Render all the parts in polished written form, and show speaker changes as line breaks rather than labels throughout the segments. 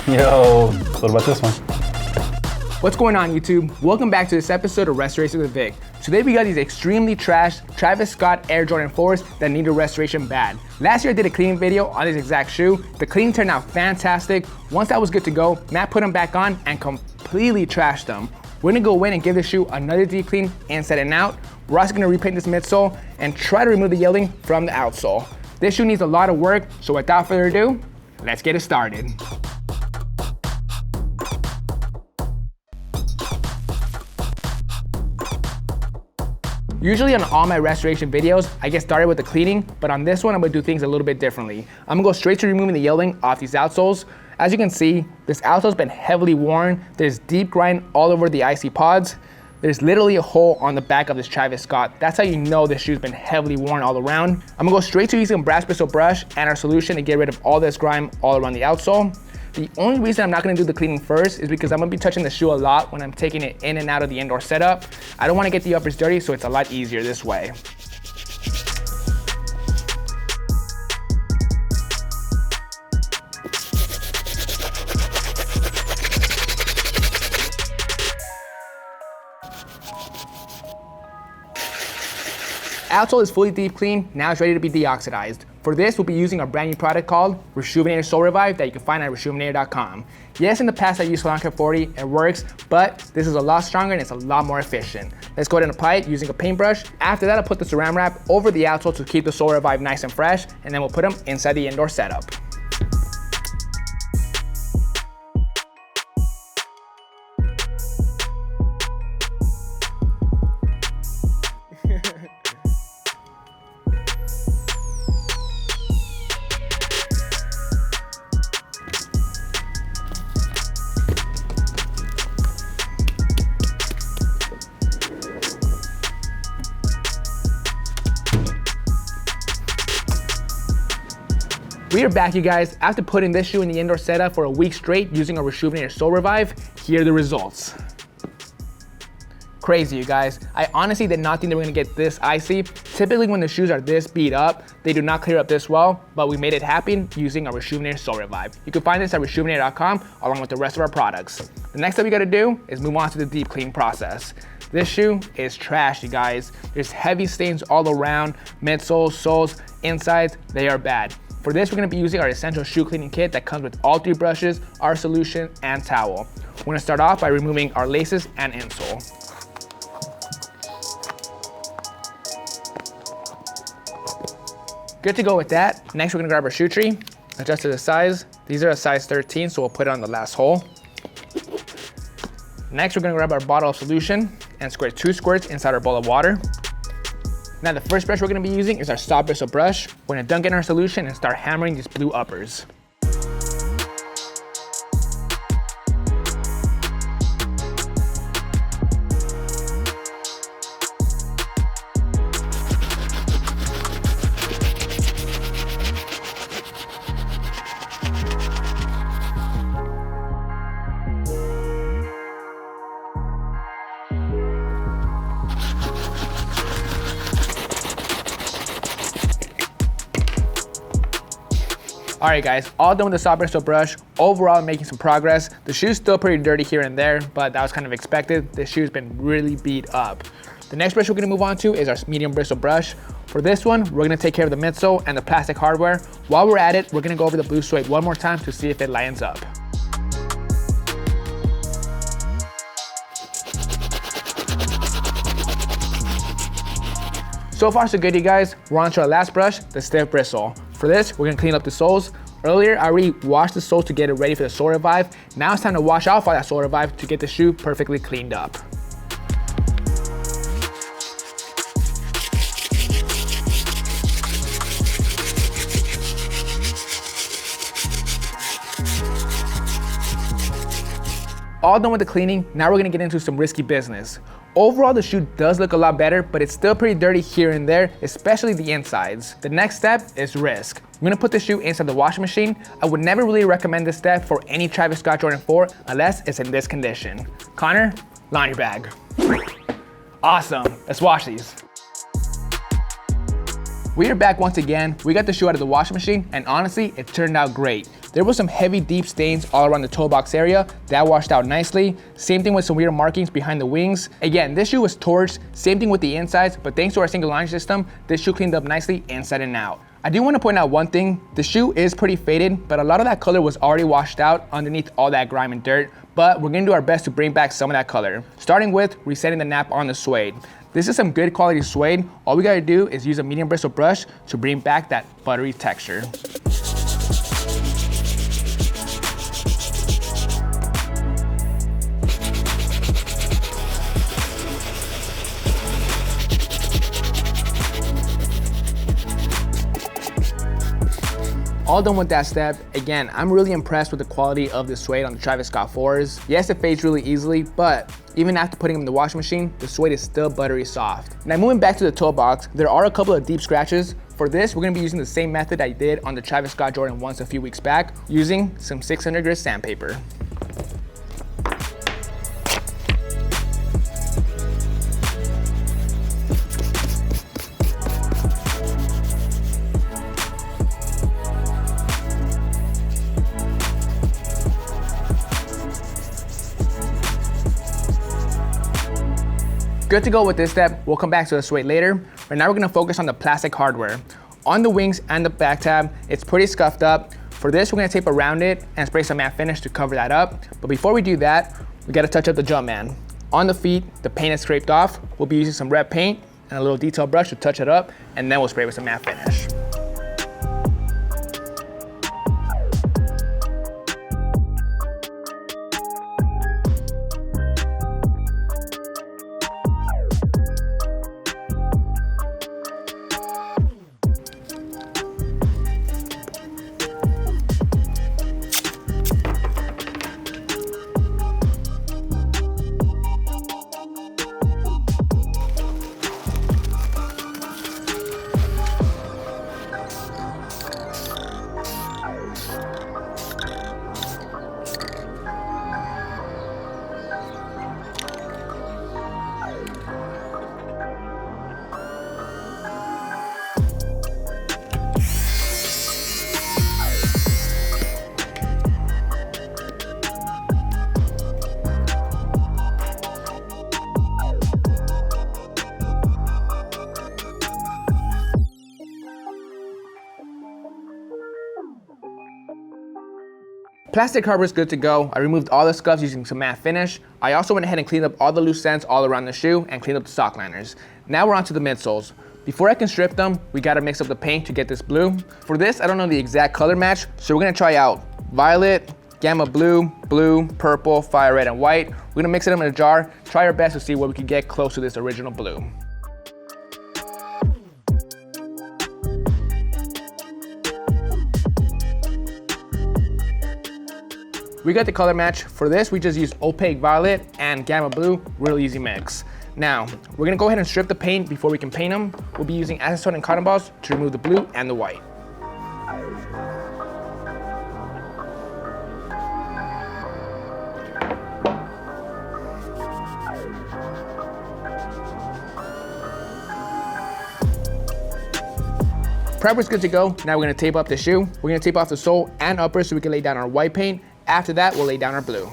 Yo, what about this one?
What's going on, YouTube? Welcome back to this episode of Restoration with Vic. Today we got these extremely trashed Travis Scott Air Jordan 4s that need a restoration bad. Last year I did a cleaning video on this exact shoe. The cleaning turned out fantastic. Once that was good to go, Matt put them back on and completely trashed them. We're gonna go in and give the shoe another deep clean inside and out. We're also gonna repaint this midsole and try to remove the yellowing from the outsole. This shoe needs a lot of work, so without further ado, let's get it started. Usually on all my restoration videos, I get started with the cleaning, but on this one, I'm gonna do things a little bit differently. I'm gonna go straight to removing the yellowing off these outsoles. As you can see, this outsole's been heavily worn. There's deep grind all over the IC pods. There's literally a hole on the back of this Travis Scott. That's how you know this shoe's been heavily worn all around. I'm gonna go straight to using a brass bristle brush and our solution to get rid of all this grime all around the outsole. The only reason I'm not gonna do the cleaning first is because I'm gonna be touching the shoe a lot when I'm taking it in and out of the indoor setup. I don't wanna get the uppers dirty, so it's a lot easier this way. Outsole is fully deep cleaned, now it's ready to be deoxidized. For this, we'll be using our brand new product called Rejuvenator Sole Revive that you can find at rejuvenator.com. Yes, in the past I used Solanca 40, it works, but this is a lot stronger and it's a lot more efficient. Let's go ahead and apply it using a paintbrush. After that, I'll put the saran wrap over the outsole to keep the Sole Revive nice and fresh, and then we'll put them inside the indoor setup. We are back, you guys. After putting this shoe in the indoor setup for a week straight using our Rejuvenator Sole Revive, here are the results. Crazy, you guys. I honestly did not think they were gonna get this icy. Typically when the shoes are this beat up, they do not clear up this well, but we made it happen using our Rejuvenator Sole Revive. You can find this at rejuvenator.com along with the rest of our products. The next thing we gotta do is move on to the deep clean process. This shoe is trash, you guys. There's heavy stains all around, midsoles, soles, insides, they are bad. For this, we're gonna be using our essential shoe cleaning kit that comes with all 3 brushes, our solution, and towel. We're gonna start off by removing our laces and insole. Good to go with that. Next, we're gonna grab our shoe tree, adjust to the size. These are a size 13, so we'll put it on the last hole. Next, we're gonna grab our bottle of solution and squirt 2 squirts inside our bowl of water. Now the first brush we're gonna be using is our soft bristle brush. We're gonna dunk in our solution and start hammering these blue uppers. All right, guys, all done with the soft bristle brush. Overall, I'm making some progress. The shoe's still pretty dirty here and there, but that was kind of expected. This shoe's been really beat up. The next brush we're gonna move on to is our medium bristle brush. For this one, we're gonna take care of the midsole and the plastic hardware. While we're at it, we're gonna go over the blue suede one more time to see if it lines up. So far so good, you guys. We're on to our last brush, the stiff bristle. For this, we're gonna clean up the soles. Earlier, I already washed the soles to get it ready for the Sole Revive. Now it's time to wash off all that Sole Revive to get the shoe perfectly cleaned up. All done with the cleaning, now we're gonna get into some risky business. Overall, the shoe does look a lot better, but it's still pretty dirty here and there, especially the insides. The next step is risk. I'm gonna put the shoe inside the washing machine. I would never really recommend this step for any Travis Scott Jordan 4 unless it's in this condition. Connor, laundry bag. Awesome, let's wash these. We are back once again. We got the shoe out of the washing machine, and honestly, it turned out great. There was some heavy, deep stains all around the toe box area. That washed out nicely. Same thing with some weird markings behind the wings. Again, this shoe was torched. Same thing with the insides, but thanks to our single line system, this shoe cleaned up nicely inside and out. I do want to point out one thing. The shoe is pretty faded, but a lot of that color was already washed out underneath all that grime and dirt, but we're gonna do our best to bring back some of that color. Starting with resetting the nap on the Suede. This is some good quality Suede. All we gotta do is use a medium bristle brush to bring back that buttery texture. All done with that step. Again, I'm really impressed with the quality of the Suede on the Travis Scott 4s. Yes, it fades really easily, but even after putting them in the washing machine, the Suede is still buttery soft. Now moving back to the toe box, there are a couple of deep scratches. For this, we're gonna be using the same method I did on the Travis Scott Jordan 1s a few weeks back, using some 600 grit sandpaper. Good to go with this step. We'll come back to the Suede later. Right now we're gonna focus on the plastic hardware. On the wings and the back tab, it's pretty scuffed up. For this, we're gonna tape around it and spray some matte finish to cover that up. But before we do that, we gotta touch up the Jumpman. On the feet, the paint is scraped off. We'll be using some red paint and a little detail brush to touch it up, and then we'll spray with some matte finish. Plastic hardware is good to go. I removed all the scuffs using some matte finish. I also went ahead and cleaned up all the loose ends all around the shoe and cleaned up the sock liners. Now we're on to the midsoles. Before I can strip them, we gotta mix up the paint to get this blue. For this, I don't know the exact color match, so we're gonna try out violet, gamma blue, blue, purple, fire red, and white. We're gonna mix it up in a jar, try our best to see what we can get close to this original blue. We got the color match. For this, we just used opaque violet and gamma blue, real easy mix. Now, we're gonna go ahead and strip the paint before we can paint them. We'll be using acetone and cotton balls to remove the blue and the white. Prep is good to go. Now we're gonna tape up the shoe. We're gonna tape off the sole and upper so we can lay down our white paint. After that, we'll lay down our blue.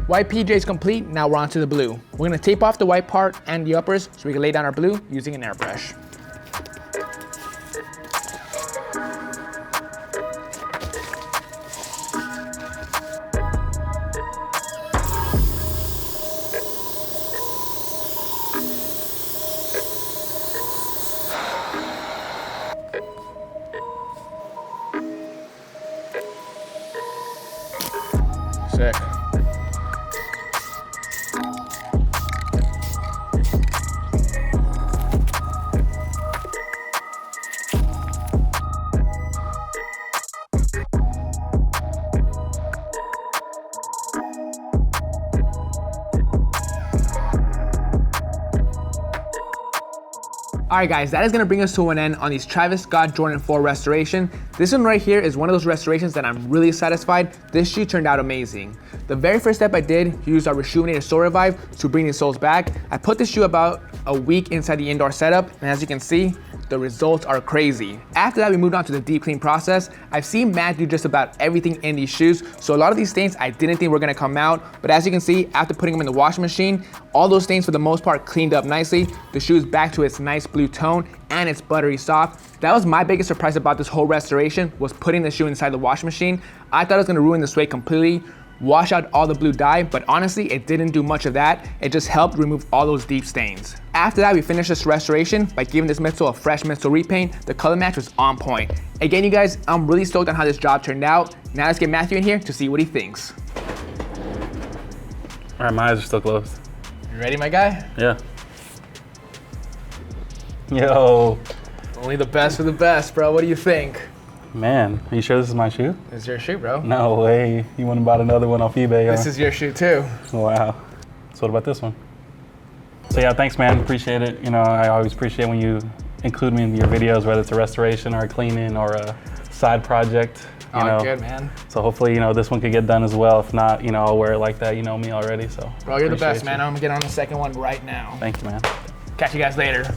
White PJ is complete, now we're on to the blue. We're gonna tape off the white part and the uppers so we can lay down our blue using an airbrush. Sick. All right guys, that is gonna bring us to an end on these Travis Scott Jordan 4 restoration. This one right here is one of those restorations that I'm really satisfied. This shoe turned out amazing. The very first step I did, used our Rejuvenated Sole Revive to bring these soles back. I put this shoe about a week inside the indoor setup, and as you can see, the results are crazy. After that, we moved on to the deep clean process. I've seen Matt do just about everything in these shoes, so a lot of these stains I didn't think were gonna come out, but as you can see, after putting them in the washing machine, all those stains for the most part cleaned up nicely. The shoe is back to its nice blue tone, and it's buttery soft. That was my biggest surprise about this whole restoration, was putting the shoe inside the washing machine. I thought it was gonna ruin the suede completely, wash out all the blue dye, but honestly, it didn't do much of that. It just helped remove all those deep stains. After that, we finished this restoration by giving this midsole a fresh midsole repaint. The color match was on point. Again, you guys, I'm really stoked on how this job turned out. Now let's get Matthew in here to see what he thinks.
All right, my eyes are still closed.
You ready, my guy?
Yeah. Yo.
Only the best for the best, bro. What do you think?
Man, are you sure this is my shoe?
This is your shoe, bro.
No way. You went and bought another one off eBay, huh?
This is your shoe too.
Wow. So what about this one? So yeah, thanks man, appreciate it. You know, I always appreciate when you include me in your videos, whether it's a restoration or a cleaning or a side project. You know.
Good, man.
So hopefully, you know, this one could get done as well. If not, you know, I'll wear it like that. You know me already, so.
Bro, you're the best, man. I'm gonna get on the second one right now.
Thank you, man.
Catch you guys later.